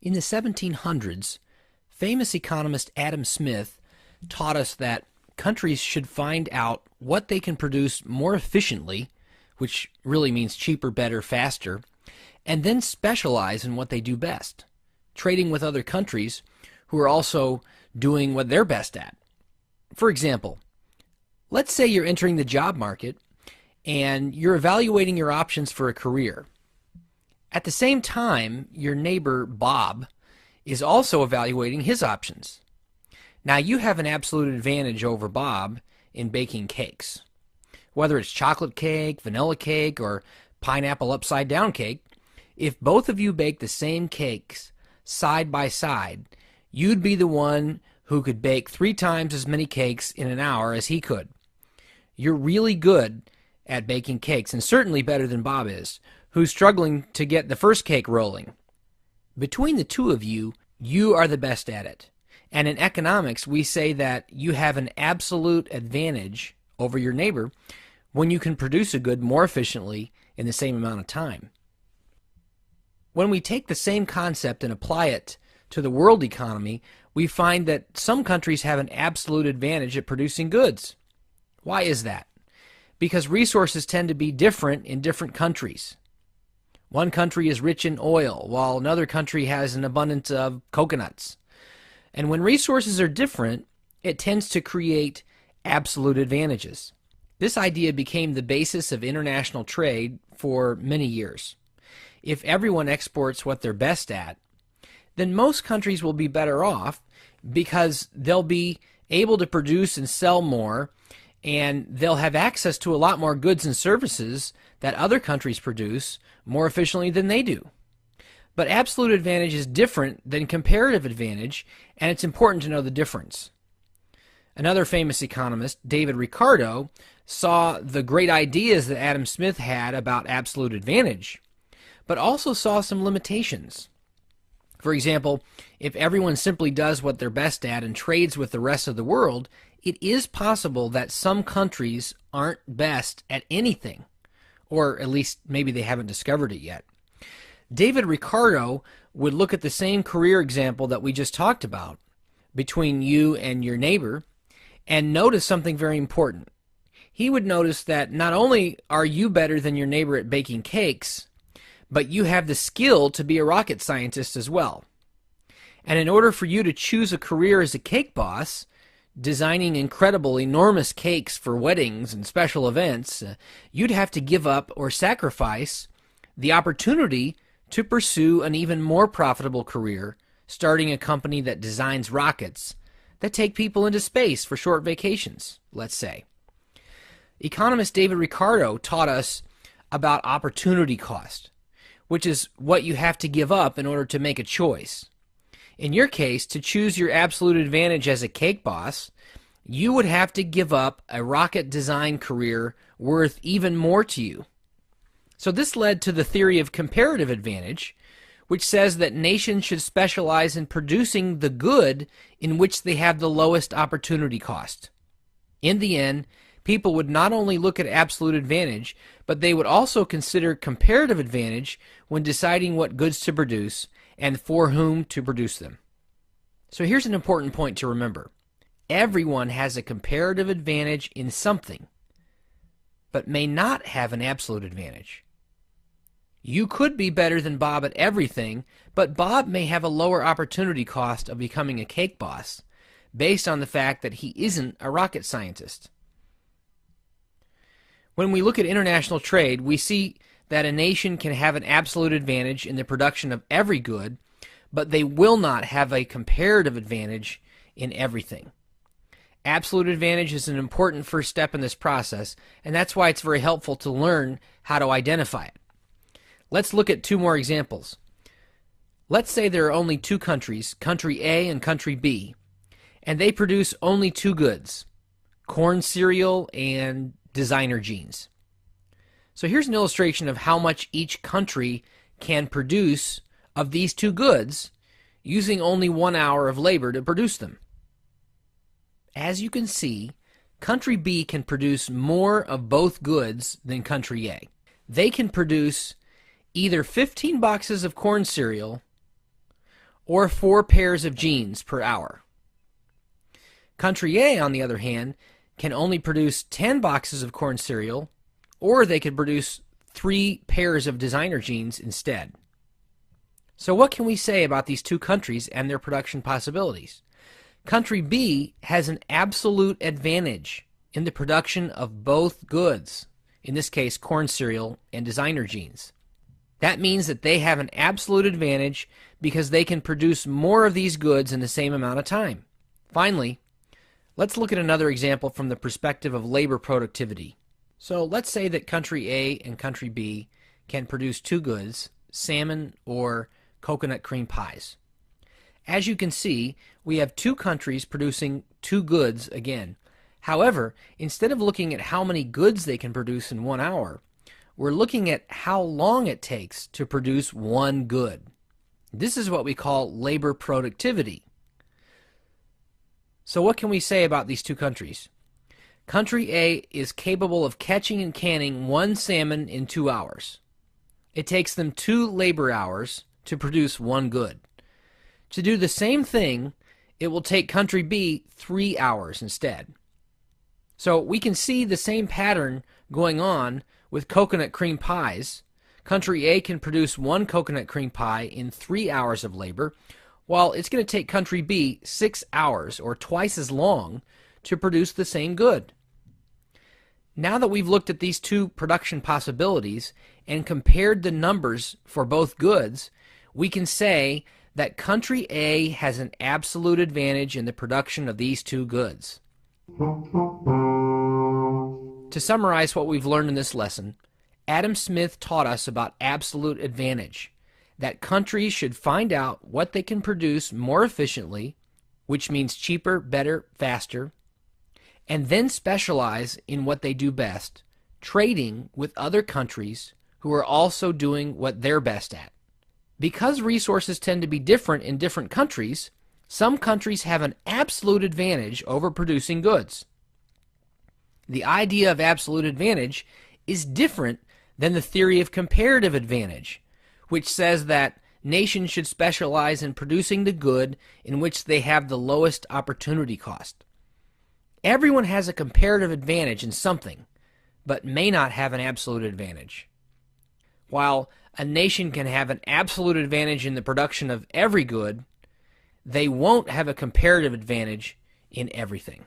In the 1700s, famous economist Adam Smith taught us that countries should find out what they can produce more efficiently, which really means cheaper, better, faster, and then specialize in what they do best, trading with other countries who are also doing what they're best at. For example, let's say you're entering the job market and you're evaluating your options for a career. At the same time, your neighbor Bob is also evaluating his options. Now you have an absolute advantage over Bob in baking cakes. Whether it's chocolate cake, vanilla cake, or pineapple upside down cake, if both of you bake the same cakes side by side, you'd be the one who could bake 3 times as many cakes in an hour as he could. You're really good at baking cakes, and certainly better than Bob is, who's struggling to get the first cake rolling. Between the two of you, you are the best at it. And in economics, we say that you have an absolute advantage over your neighbor when you can produce a good more efficiently in the same amount of time. When we take the same concept and apply it to the world economy, we find that some countries have an absolute advantage at producing goods. Why is that? Because resources tend to be different in different countries. One country is rich in oil, while another country has an abundance of coconuts. And when resources are different, it tends to create absolute advantages. This idea became the basis of international trade for many years. If everyone exports what they're best at, then most countries will be better off because they'll be able to produce and sell more, and they'll have access to a lot more goods and services that other countries produce more efficiently than they do. But absolute advantage is different than comparative advantage, and it's important to know the difference. Another famous economist, David Ricardo, saw the great ideas that Adam Smith had about absolute advantage, but also saw some limitations. For example, if everyone simply does what they're best at and trades with the rest of the world, it is possible that some countries aren't best at anything, or at least maybe they haven't discovered it yet. David Ricardo would look at the same career example that we just talked about between you and your neighbor and notice something very important. He would notice that not only are you better than your neighbor at baking cakes, but you have the skill to be a rocket scientist as well. And in order for you to choose a career as a cake boss, designing incredible, enormous cakes for weddings and special events, you'd have to give up or sacrifice the opportunity to pursue an even more profitable career, starting a company that designs rockets that take people into space for short vacations, let's say. Economist David Ricardo taught us about opportunity cost, which is what you have to give up in order to make a choice. In your case, to choose your absolute advantage as a cake boss, you would have to give up a rocket design career worth even more to you. So this led to the theory of comparative advantage, which says that nations should specialize in producing the good in which they have the lowest opportunity cost. In the end, people would not only look at absolute advantage, but they would also consider comparative advantage when deciding what goods to produce and for whom to produce them. So here's an important point to remember. Everyone has a comparative advantage in something, but may not have an absolute advantage. You could be better than Bob at everything, but Bob may have a lower opportunity cost of becoming a cake boss based on the fact that he isn't a rocket scientist. When we look at international trade, we see that a nation can have an absolute advantage in the production of every good, but they will not have a comparative advantage in everything. Absolute advantage is an important first step in this process, and that's why it's very helpful to learn how to identify it. Let's look at 2 more examples. Let's say there are only 2 countries, country A and country B, and they produce only 2 goods, corn cereal and designer jeans. So here's an illustration of how much each country can produce of these 2 goods using only 1 hour of labor to produce them. As you can see, country B can produce more of both goods than country A. They can produce either 15 boxes of corn cereal or 4 pairs of jeans per hour. Country A, on the other hand, can only produce 10 boxes of corn cereal, or they could produce 3 pairs of designer jeans instead. So what can we say about these two countries and their production possibilities? Country B has an absolute advantage in the production of both goods, in this case corn cereal and designer jeans. That means that they have an absolute advantage because they can produce more of these goods in the same amount of time. Finally, let's look at another example from the perspective of labor productivity. So let's say that country A and country B can produce two goods, salmon or coconut cream pies. As you can see, we have two countries producing two goods again. However, instead of looking at how many goods they can produce in 1 hour, we're looking at how long it takes to produce one good. This is what we call labor productivity. So what can we say about these two countries? Country A is capable of catching and canning one salmon in 2 hours. It takes them 2 labor hours to produce one good. To do the same thing, it will take country B 3 hours instead. So we can see the same pattern going on with coconut cream pies. Country A can produce one coconut cream pie in 3 hours of labor, while it's going to take country B 6 hours, or twice as long, to produce the same good. Now that we've looked at these two production possibilities and compared the numbers for both goods, we can say that country A has an absolute advantage in the production of these two goods. To summarize what we've learned in this lesson, Adam Smith taught us about absolute advantage, that countries should find out what they can produce more efficiently, which means cheaper, better, faster, and then specialize in what they do best, trading with other countries who are also doing what they're best at. Because resources tend to be different in different countries, some countries have an absolute advantage over producing goods. The idea of absolute advantage is different than the theory of comparative advantage, which says that nations should specialize in producing the good in which they have the lowest opportunity cost. Everyone has a comparative advantage in something, but may not have an absolute advantage. While a nation can have an absolute advantage in the production of every good, they won't have a comparative advantage in everything.